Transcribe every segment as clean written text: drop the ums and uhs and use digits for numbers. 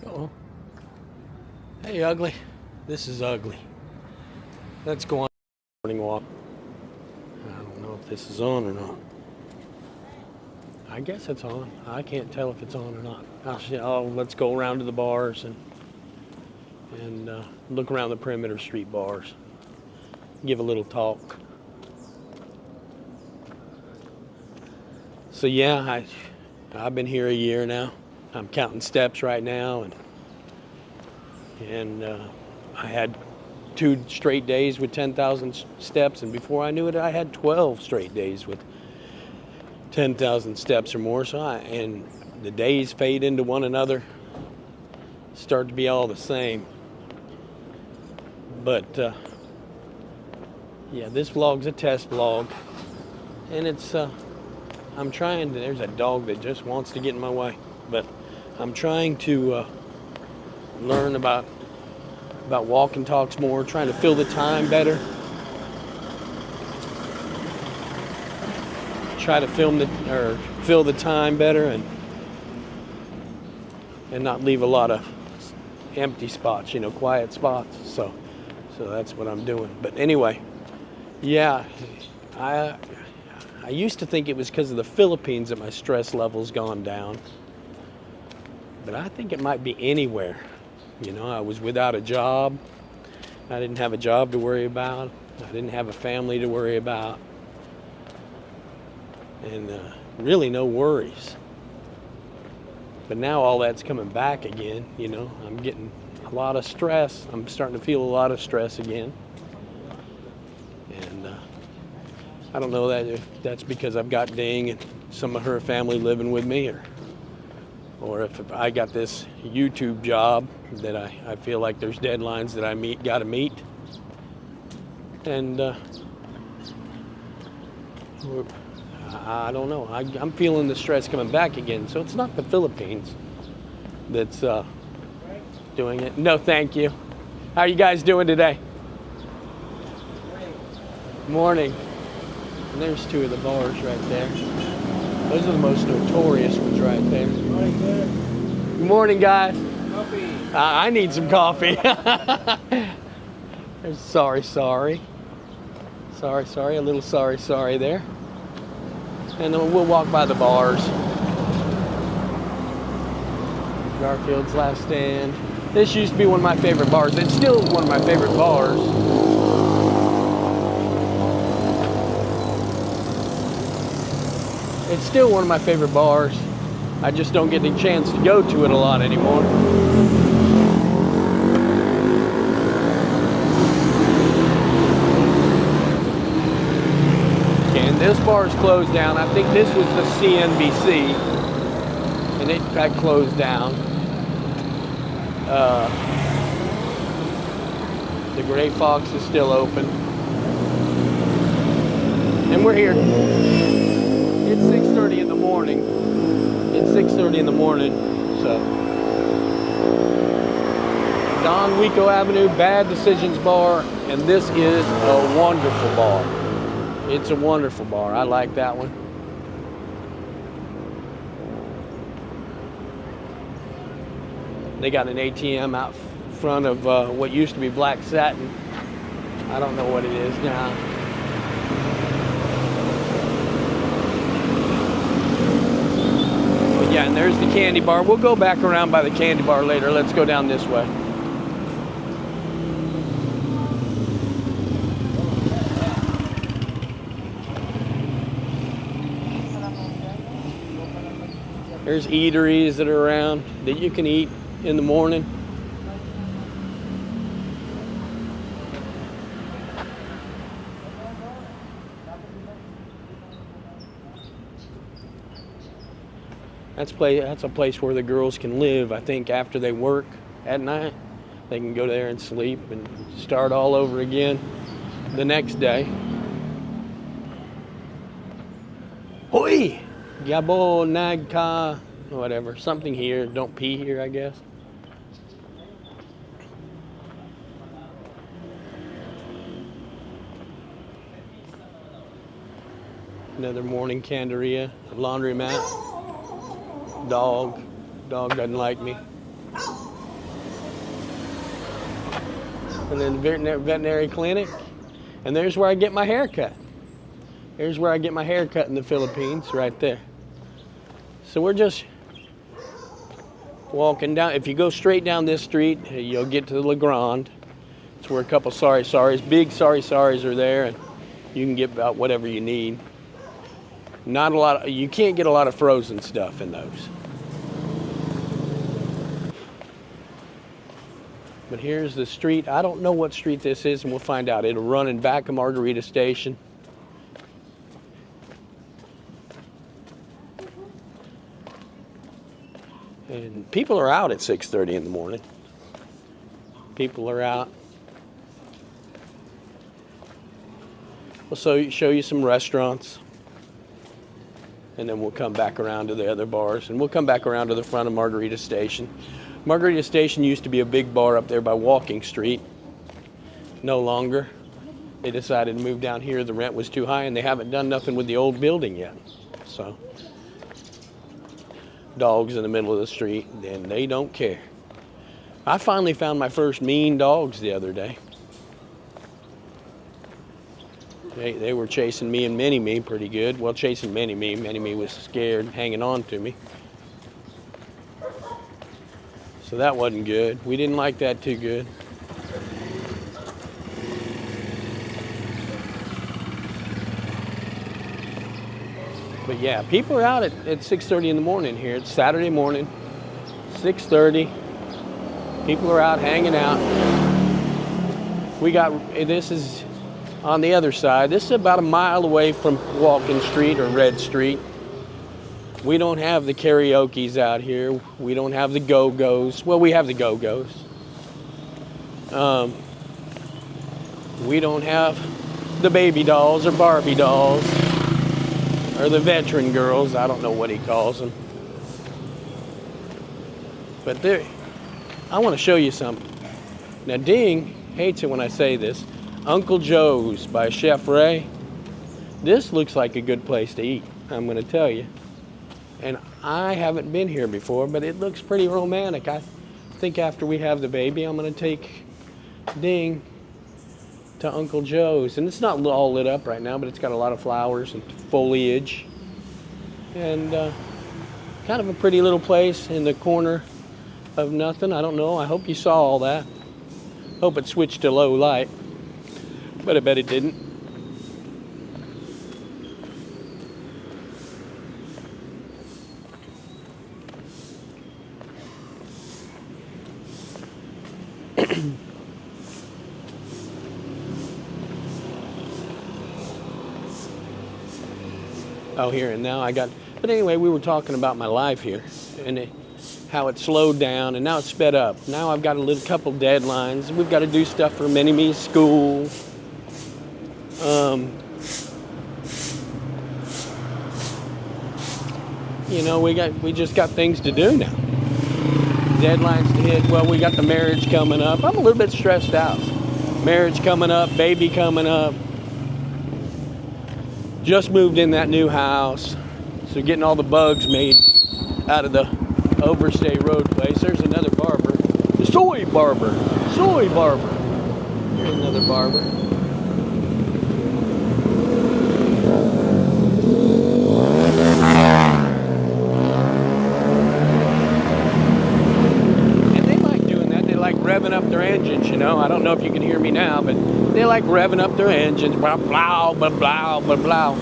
Oh, hey, ugly. This is ugly. Let's go on a morning walk. I don't know if this is on or not. I guess it's on. I can't tell if it's on or not. Let's go around to the bars and look around the perimeter street bars. Give a little talk. So yeah, I've been here a year now. I'm counting steps right now, and I had 2 straight days with 10,000 steps, and before I knew it, I had 12 straight days with 10,000 steps or more. And the days fade into one another, start to be all the same. But yeah, this vlog's a test vlog, and it's I'm trying to. There's a dog that just wants to get in my way, but I'm trying to learn about walk and talks more, trying to fill the time better. Try to fill the time better and not leave a lot of empty spots, quiet spots. So that's what I'm doing. But anyway, yeah, I used to think it was because of the Philippines that my stress level's gone down. But I think it might be anywhere. I was without a job. I didn't have a job to worry about. I didn't have a family to worry about. And really no worries. But now all that's coming back again, I'm getting a lot of stress. I'm starting to feel a lot of stress again. And I don't know if that's because I've got Ding and some of her family living with me, or if I got this YouTube job that I feel like there's deadlines that I gotta meet. And I don't know. I'm feeling the stress coming back again. So it's not the Philippines that's doing it. No, thank you. How are you guys doing today? Morning. And there's 2 of the bars right there. Those are the most notorious ones right there. Good morning, guys. Coffee. I need some coffee. Sorry. A little sorry there. And then we'll walk by the bars. Garfields Last Stand. This used to be one of my favorite bars. It's still one of my favorite bars. It's still one of my favorite bars. I just don't get the chance to go to it a lot anymore. And this bar is closed down. I think this was the CNBC, and it got closed down. The Gray Fox is still open. And we're here. It's 6:30 in the morning. So Don Wico Avenue, Bad Decisions Bar, and this is a wonderful bar. It's a wonderful bar. I like that one. They got an ATM out front of what used to be Black Satin. I don't know what it is now. But yeah, and there's the Candybar. We'll go back around by the Candybar later. Let's go down this way. There's eateries that are around that you can eat in the morning. That's a place where the girls can live, I think, after they work at night. They can go there and sleep and start all over again the next day. Hoi! Gabo, Nagka, whatever. Something here. Don't pee here, I guess. Another morning canderia, laundromat. Dog doesn't like me. and then veterinary clinic, and there's where I get my hair cut. Here's where I get my hair cut in the Philippines, right there. So we're just walking down. If you go straight down this street, you'll get to the La Grande. It's where a couple big sari-saris are there, and you can get about whatever you need. Not a lot. You can't get a lot of frozen stuff in those. But here's the street. I don't know what street this is, and we'll find out. It'll run in back of Margarita Station. And people are out at 6:30 in the morning. People are out. We'll show you some restaurants. And then we'll come back around to the other bars. And we'll come back around to the front of Margarita Station. Margarita Station used to be a big bar up there by Walking Street. No longer. They decided to move down here. The rent was too high, and they haven't done nothing with the old building yet. So, dogs in the middle of the street, and they don't care. I finally found my first mean dogs the other day. They were chasing me and Mini-Me pretty good. Well, chasing Mini-Me. Mini-Me was scared, hanging on to me. So that wasn't good. We didn't like that too good. But yeah, people are out at 6:30 in the morning here. It's Saturday morning, 6:30. People are out hanging out. This is on the other side. This is about a mile away from Walking Street or Red Street. We don't have the karaoke's out here. We don't have the go-go's. Well, we have the go-go's. We don't have the baby dolls or Barbie dolls or the veteran girls. I don't know what he calls them. But I want to show you something. Now, Ding hates it when I say this. Uncle Joe's by Chef Ray. This looks like a good place to eat, I'm going to tell you. And I haven't been here before, but it looks pretty romantic. I think after we have the baby, I'm going to take Ding to Uncle Joe's. And it's not all lit up right now, but it's got a lot of flowers and foliage. And kind of a pretty little place in the corner of nothing. I don't know. I hope you saw all that. Hope it switched to low light. But I bet it didn't. Oh, here and now but anyway, we were talking about my life here and how it slowed down and now it's sped up. Now I've got a couple deadlines. We've got to do stuff for Mini-Me's school. You know, we just got things to do now. Deadlines to hit. Well, we got the marriage coming up. I'm a little bit stressed out. Marriage coming up, baby coming up. Just moved in that new house. So getting all the bugs made out of the overstay road place. There's another barber. The soy barber. Soy barber. Here's another barber. Revving up their engines, you know. I don't know if you can hear me now, but they like revving up their engines, blah, blah, blah, blah, blah, blah.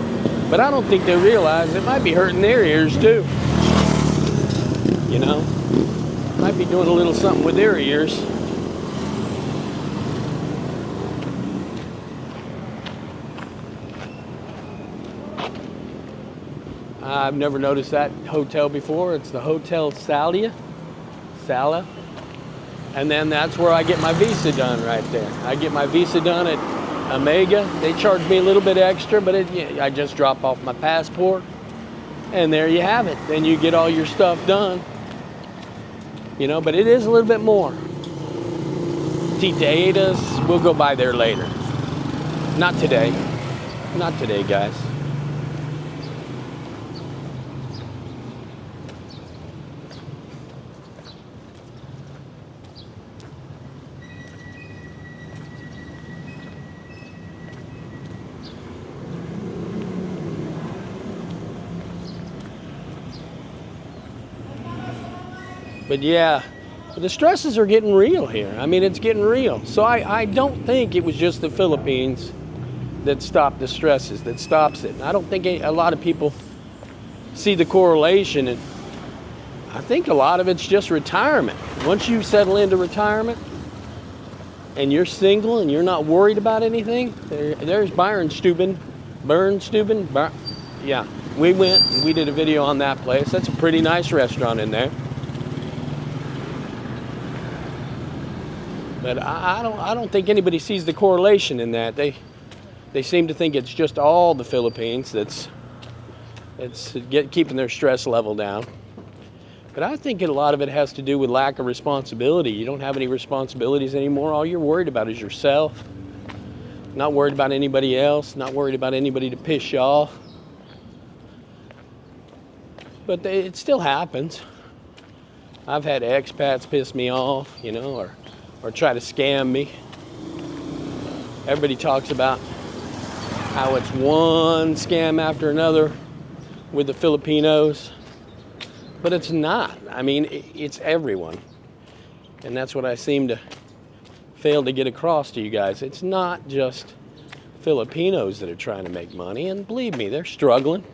But I don't think they realize it might be hurting their ears too. You know, might be doing a little something with their ears. I've never noticed that hotel before. It's the Hotel Sala. And then that's where I get my visa done right there. I get my visa done at Omega. They charge me a little bit extra, but I just drop off my passport. And there you have it. Then you get all your stuff done. You know, but it is a little bit more. Tita-Adas, we'll go by there later. Not today. Not today, guys. But yeah, the stresses are getting real here. I mean, it's getting real. So I don't think it was just the Philippines that stopped the stresses, that stops it. I don't think a lot of people see the correlation. And I think a lot of it's just retirement. Once you settle into retirement and you're single and you're not worried about anything, there's yeah, we went and we did a video on that place. That's a pretty nice restaurant in there. But I don't think anybody sees the correlation in that. They seem to think it's just all the Philippines that's keeping their stress level down. But I think a lot of it has to do with lack of responsibility. You don't have any responsibilities anymore. All you're worried about is yourself. Not worried about anybody else. Not worried about anybody to piss you off. But it still happens. I've had expats piss me off, you know, or try to scam me. Everybody talks about how it's one scam after another with the Filipinos, but it's not. I mean, it's everyone. And that's what I seem to fail to get across to you guys. It's not just Filipinos that are trying to make money, and believe me, they're struggling.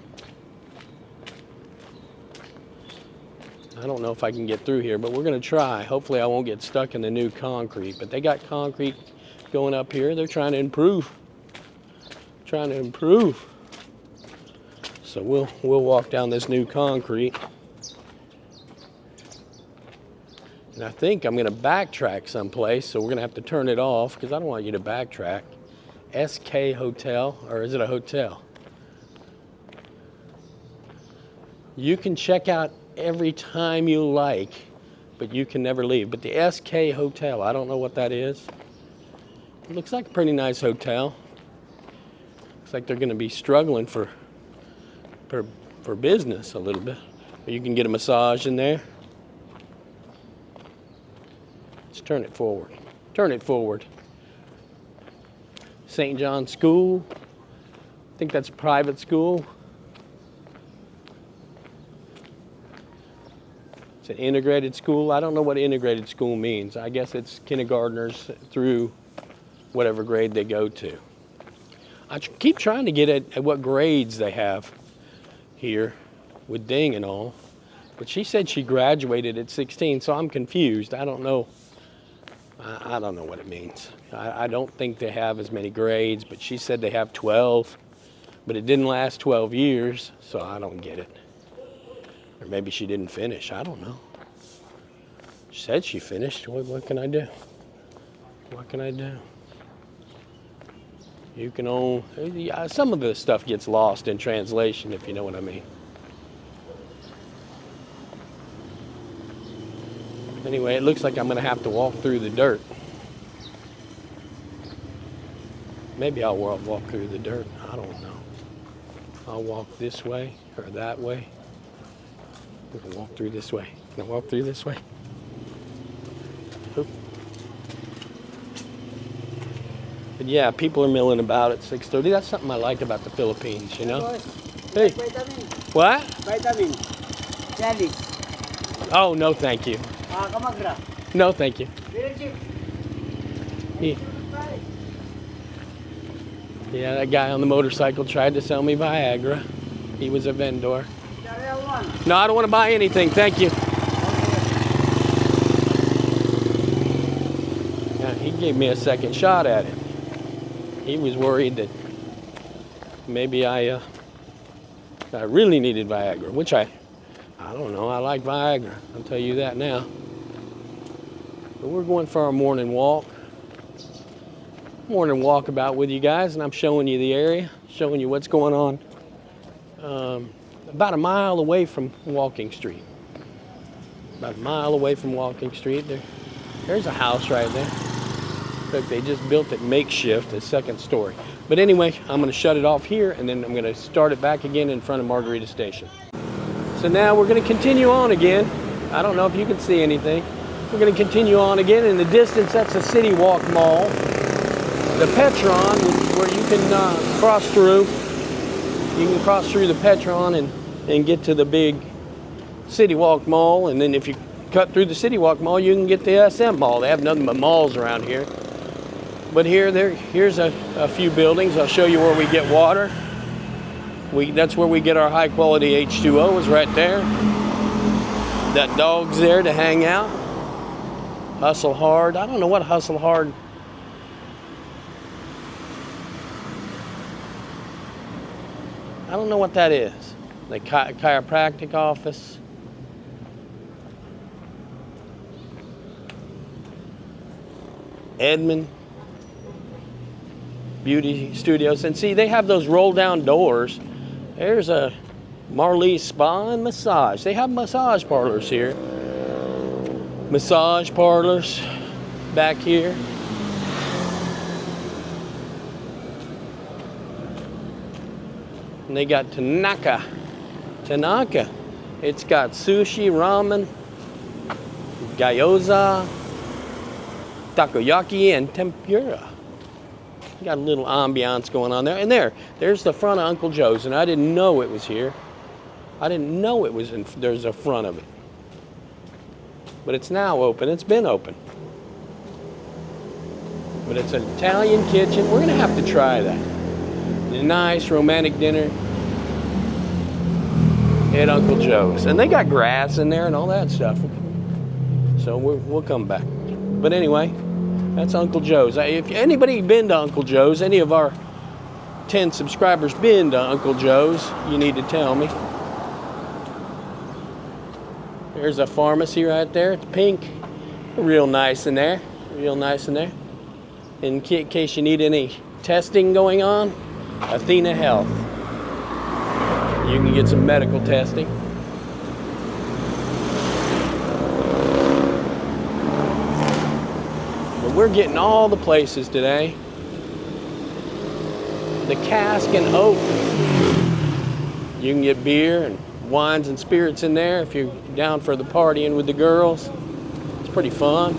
I don't know if I can get through here, but we're going to try. Hopefully I won't get stuck in the new concrete, but they got concrete going up here. They're trying to improve. So we'll walk down this new concrete. And I think I'm going to backtrack someplace, so we're going to have to turn it off because I don't want you to backtrack. SK Hotel, or is it a hotel? You can check out every time you like, but you can never leave. But the SK Hotel, I don't know what that is. It looks like a pretty nice hotel. Looks like they're going to be struggling for business a little bit. You can get a massage in there. Let's turn it forward. Turn it forward. St. John's School. I think that's a private school. It's an integrated school. I don't know what integrated school means. I guess it's kindergartners through whatever grade they go to. I keep trying to get at what grades they have here with Ding and all. But she said she graduated at 16, so I'm confused. I don't know. I don't know what it means. I don't think they have as many grades, but she said they have 12. But it didn't last 12 years, so I don't get it. Or maybe she didn't finish. I don't know. She said she finished. What can I do? What can I do? You can own... Some of the stuff gets lost in translation, if you know what I mean. Anyway, it looks like I'm going to have to walk through the dirt. Maybe I'll walk through the dirt. I don't know. I'll walk this way or that way. We can walk through this way. Can I walk through this way? Oop. But yeah, people are milling about at 6:30. That's something I like about the Philippines, you know? Hey. Vitamin. What? Vitamin. Chalice. Oh, no, thank you. Kamagra. No, thank you. Yeah, that guy on the motorcycle tried to sell me Viagra. He was a vendor. No, I don't want to buy anything. Thank you. Yeah, he gave me a second shot at it. He was worried that maybe I really needed Viagra, which I don't know. I like Viagra. I'll tell you that now. But we're going for our morning walk. Morning walkabout with you guys, and I'm showing you the area, showing you what's going on. About a mile away from Walking Street. About a mile away from Walking Street. There's a house right there. Look, they just built it makeshift, a second story. But anyway, I'm going to shut it off here, and then I'm going to start it back again in front of Margarita Station. So now we're going to continue on again. I don't know if you can see anything. We're going to continue on again. In the distance, that's a City Walk Mall. The Petron, where you can cross through. You can cross through the Petron and get to the big City Walk Mall. And then if you cut through the City Walk Mall, you can get the SM Mall. They have nothing but malls around here. But here's a few buildings. I'll show you where we get water. That's where we get our high quality H2O, is right there. That dog's there to hang out. Hustle Hard. I don't know what Hustle Hard. I don't know what that is. The chiropractic office. Edmond Beauty Studios. And see, they have those roll down doors. There's a Marley's Spa and Massage. They have massage parlors here. Massage parlors back here. And they got Tanaka. It's got sushi, ramen, gyoza, takoyaki, and tempura. Got a little ambiance going on there. And there's the front of Uncle Joe's, and I didn't know it was here. I didn't know it was there's a front of it. But it's now open. It's been open. But it's an Italian kitchen. We're gonna have to try that. A nice romantic dinner at Uncle Joe's. And they got grass in there and all that stuff. So we'll come back. But anyway, that's Uncle Joe's. If anybody been to Uncle Joe's, any of our 10 subscribers been to Uncle Joe's, you need to tell me. There's a pharmacy right there. It's pink. Real nice in there. Real nice in there. In case you need any testing going on, Athena Health. You can get some medical testing. We're getting all the places today. The Cask and Oak. You can get beer and wines and spirits in there if you're down for the partying with the girls. It's pretty fun.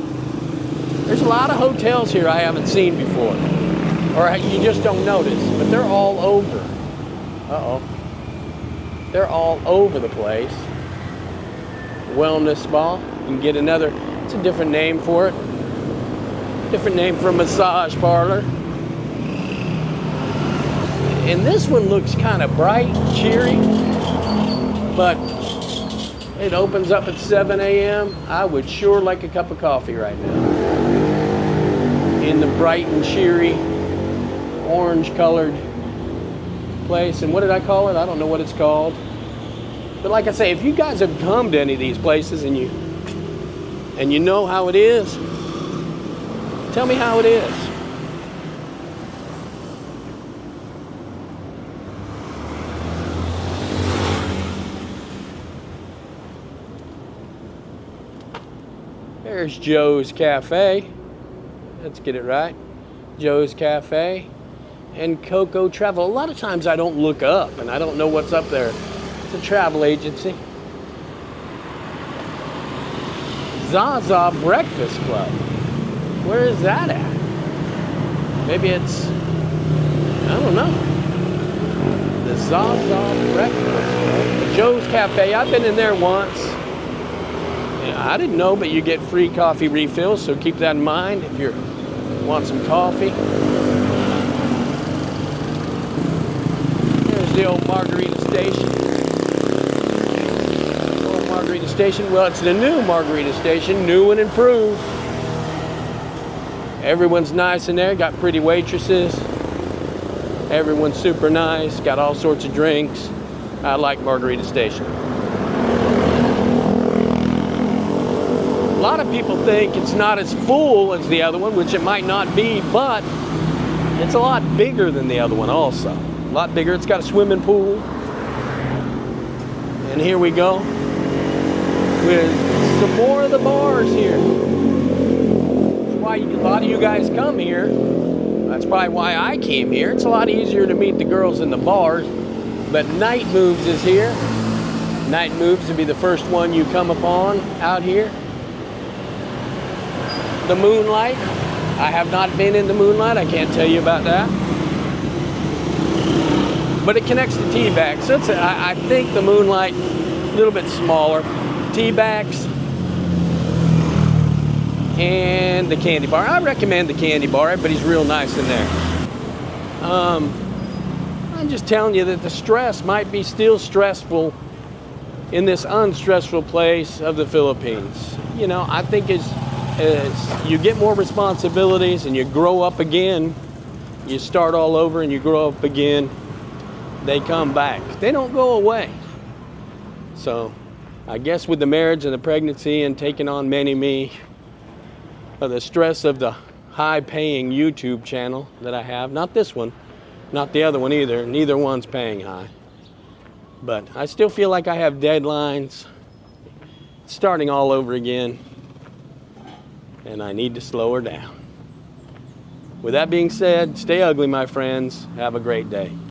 There's a lot of hotels here I haven't seen before. Or you just don't notice. But they're all over. Uh-oh. They're all over the place. Wellness spa. You can get another, it's a different name for it. Different name for a massage parlor. And this one looks kind of bright, cheery, but it opens up at 7 a.m. I would sure like a cup of coffee right now. In the bright and cheery, orange colored place. And what did I call it? I don't know what it's called. But like I say, if you guys have come to any of these places and you know how it is, tell me how it is. There's Joe's Cafe. Let's get it right. Joe's Cafe and Coco Travel. A lot of times I don't look up and I don't know what's up there. It's a travel agency. Zaza Breakfast Club. Where is that at? Maybe it's, I don't know. The Zaza Breakfast Club. Joe's Cafe. I've been in there once. Yeah, I didn't know, but you get free coffee refills, so keep that in mind if you want some coffee. There's the old Margarita Station. Old Margarita Station. Well, it's the new Margarita Station, new and improved. Everyone's nice in there, got pretty waitresses. Everyone's super nice, got all sorts of drinks. I like Margarita Station. A lot of people think it's not as full as the other one, which it might not be, but it's a lot bigger than the other one also. A lot bigger. It's got a swimming pool. And here we go with some more of the bars here. That's why a lot of you guys come here. That's probably why I came here. It's a lot easier to meet the girls in the bars. But Nightmoves is here. Nightmoves will be the first one you come upon out here. The Moonlight. I have not been in the Moonlight. I can't tell you about that. But it connects to T-Bacs. So I think the Moonlight a little bit smaller. T-Bacs, and the Candybar. I recommend the Candybar. Everybody's real nice in there. I'm just telling you that the stress might be still stressful in this unstressful place of the Philippines. You know, I think as you get more responsibilities and you grow up again, you start all over and you grow up again, they come back. They don't go away. So I guess with the marriage and the pregnancy and taking on me, the stress of the high-paying YouTube channel that I have, not this one, not the other one either, neither one's paying high. But I still feel like I have deadlines, starting all over again, and I need to slow her down. With that being said, stay ugly, my friends. Have a great day.